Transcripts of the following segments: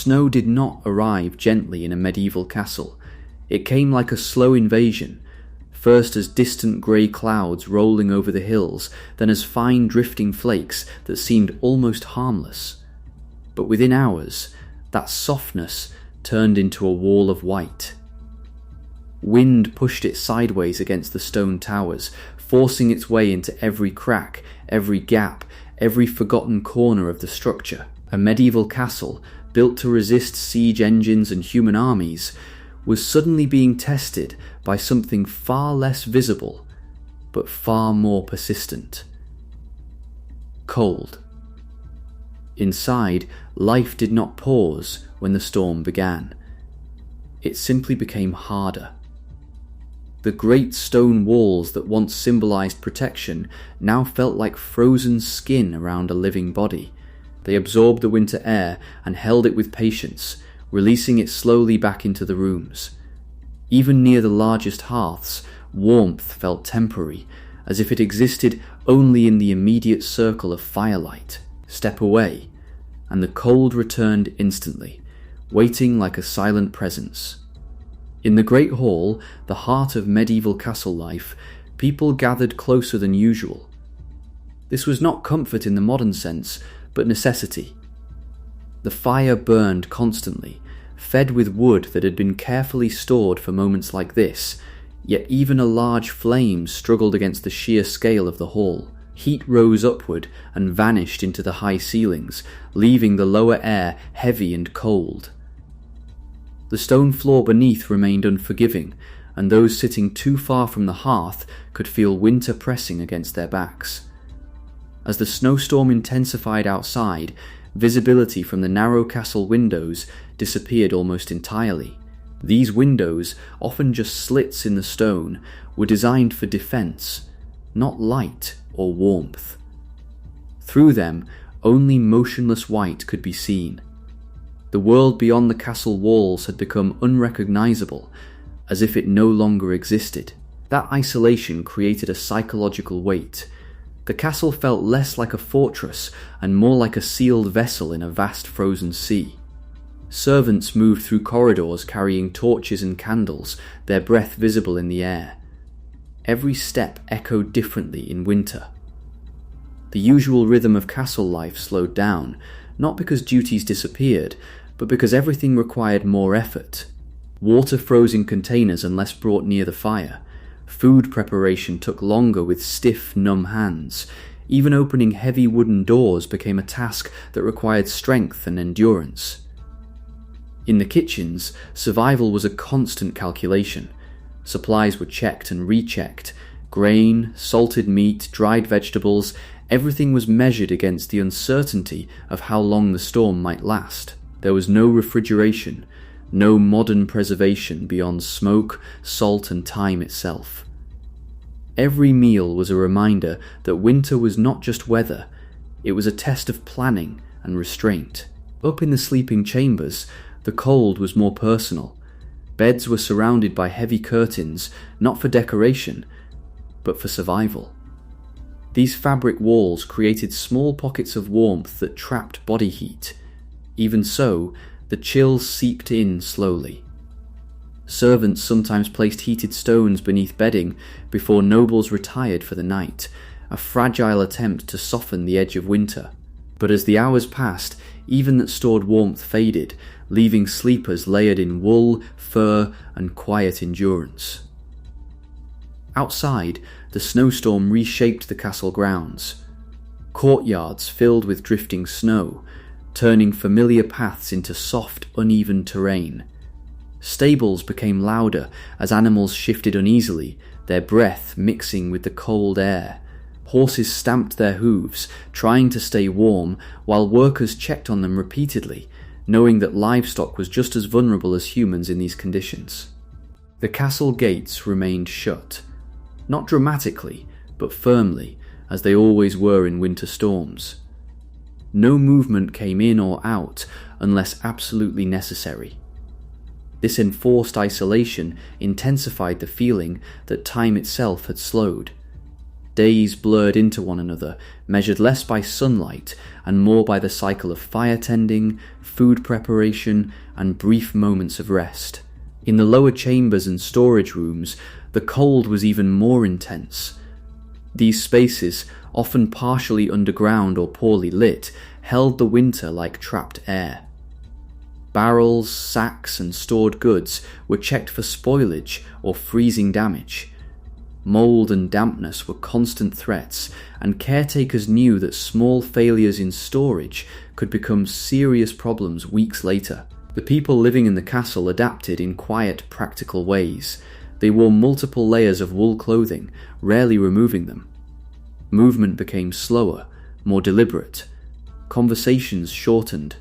Snow did not arrive gently in a medieval castle. It came like a slow invasion, first as distant grey clouds rolling over the hills, then as fine drifting flakes that seemed almost harmless. But within hours, that softness turned into a wall of white. Wind pushed it sideways against the stone towers, forcing its way into every crack, every gap, every forgotten corner of the structure. A medieval castle, built to resist siege engines and human armies, was suddenly being tested by something far less visible, but far more persistent. Cold. Inside, life did not pause when the storm began. It simply became harder. The great stone walls that once symbolized protection now felt like frozen skin around a living body. They absorbed the winter air and held it with patience, releasing it slowly back into the rooms. Even near the largest hearths, warmth felt temporary, as if it existed only in the immediate circle of firelight. Step away, and the cold returned instantly, waiting like a silent presence. In the great hall, the heart of medieval castle life, people gathered closer than usual. This was not comfort in the modern sense, but necessity. The fire burned constantly, fed with wood that had been carefully stored for moments like this, yet even a large flame struggled against the sheer scale of the hall. Heat rose upward and vanished into the high ceilings, leaving the lower air heavy and cold. The stone floor beneath remained unforgiving, and those sitting too far from the hearth could feel winter pressing against their backs. As the snowstorm intensified outside, visibility from the narrow castle windows disappeared almost entirely. These windows, often just slits in the stone, were designed for defense, not light or warmth. Through them, only motionless white could be seen. The world beyond the castle walls had become unrecognizable, as if it no longer existed. That isolation created a psychological weight. The castle felt less like a fortress and more like a sealed vessel in a vast frozen sea. Servants moved through corridors carrying torches and candles, their breath visible in the air. Every step echoed differently in winter. The usual rhythm of castle life slowed down, not because duties disappeared, but because everything required more effort. Water froze in containers unless brought near the fire. Food preparation took longer with stiff, numb hands. Even opening heavy wooden doors became a task that required strength and endurance. In the kitchens, survival was a constant calculation. Supplies were checked and rechecked. Grain, salted meat, dried vegetables, everything was measured against the uncertainty of how long the storm might last. There was no refrigeration, no modern preservation beyond smoke, salt, and time itself. Every meal was a reminder that winter was not just weather, it was a test of planning and restraint. Up in the sleeping chambers, the cold was more personal. Beds were surrounded by heavy curtains, not for decoration, but for survival. These fabric walls created small pockets of warmth that trapped body heat. Even so, the chill seeped in slowly. Servants sometimes placed heated stones beneath bedding before nobles retired for the night, a fragile attempt to soften the edge of winter. But as the hours passed, even that stored warmth faded, leaving sleepers layered in wool, fur, and quiet endurance. Outside, the snowstorm reshaped the castle grounds. Courtyards filled with drifting snow, turning familiar paths into soft, uneven terrain. Stables became louder as animals shifted uneasily, their breath mixing with the cold air. Horses stamped their hooves, trying to stay warm, while workers checked on them repeatedly, knowing that livestock was just as vulnerable as humans in these conditions. The castle gates remained shut, not dramatically, but firmly, as they always were in winter storms. No movement came in or out unless absolutely necessary. This enforced isolation intensified the feeling that time itself had slowed. Days blurred into one another, measured less by sunlight and more by the cycle of fire tending, food preparation, and brief moments of rest. In the lower chambers and storage rooms, the cold was even more intense. These spaces, often partially underground or poorly lit, held the winter like trapped air. Barrels, sacks, and stored goods were checked for spoilage or freezing damage. Mold and dampness were constant threats, and caretakers knew that small failures in storage could become serious problems weeks later. The people living in the castle adapted in quiet, practical ways. They wore multiple layers of wool clothing, rarely removing them. Movement became slower, more deliberate. Conversations shortened.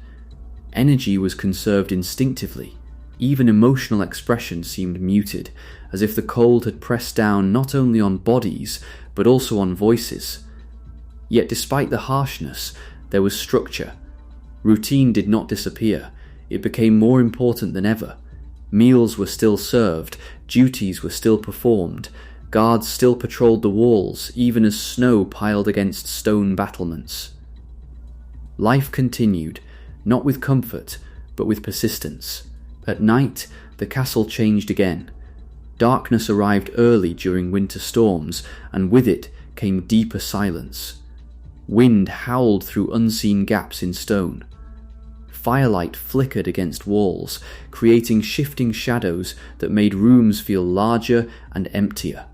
Energy was conserved instinctively. Even emotional expression seemed muted, as if the cold had pressed down not only on bodies, but also on voices. Yet despite the harshness, there was structure. Routine did not disappear. It became more important than ever. Meals were still served, duties were still performed, guards still patrolled the walls, even as snow piled against stone battlements. Life continued, not with comfort, but with persistence. At night, the castle changed again. Darkness arrived early during winter storms, and with it came deeper silence. Wind howled through unseen gaps in stone. Firelight flickered against walls, creating shifting shadows that made rooms feel larger and emptier.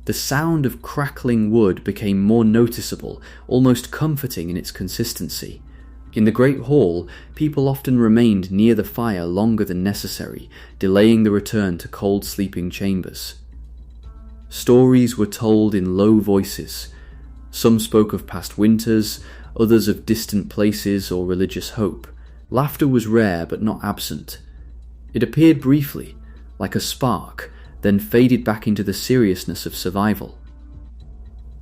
The sound of crackling wood became more noticeable, almost comforting in its consistency. In the great hall, people often remained near the fire longer than necessary, delaying the return to cold sleeping chambers. Stories were told in low voices. Some spoke of past winters, others of distant places or religious hope. Laughter was rare but not absent. It appeared briefly, like a spark, then faded back into the seriousness of survival.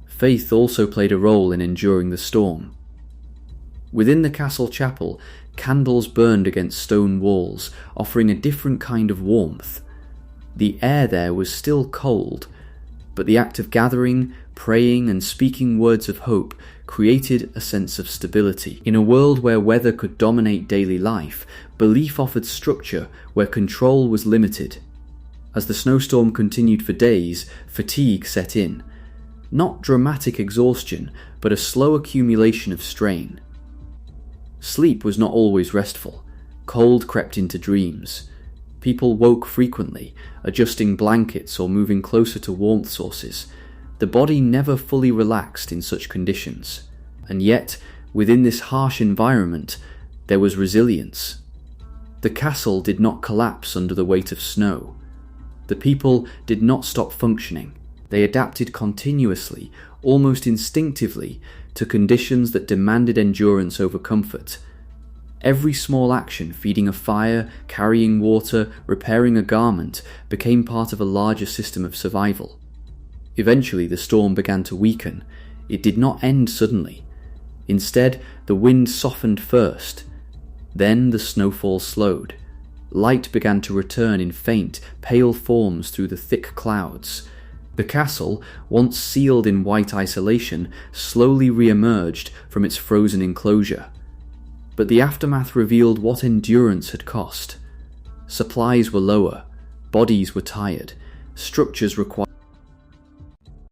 Faith also played a role in enduring the storm. Within the castle chapel, candles burned against stone walls, offering a different kind of warmth. The air there was still cold, but the act of gathering, praying, and speaking words of hope created a sense of stability. In a world where weather could dominate daily life, belief offered structure where control was limited. As the snowstorm continued for days, fatigue set in. Not dramatic exhaustion, but a slow accumulation of strain. Sleep was not always restful. Cold crept into dreams. People woke frequently, adjusting blankets or moving closer to warmth sources. The body never fully relaxed in such conditions. And yet, within this harsh environment, there was resilience. The castle did not collapse under the weight of snow. The people did not stop functioning. They adapted continuously, almost instinctively, to conditions that demanded endurance over comfort. Every small action, feeding a fire, carrying water, repairing a garment, became part of a larger system of survival. Eventually, the storm began to weaken. It did not end suddenly. Instead, the wind softened first. Then the snowfall slowed. Light began to return in faint, pale forms through the thick clouds. The castle, once sealed in white isolation, slowly re-emerged from its frozen enclosure. But the aftermath revealed what endurance had cost. Supplies were lower, bodies were tired, structures required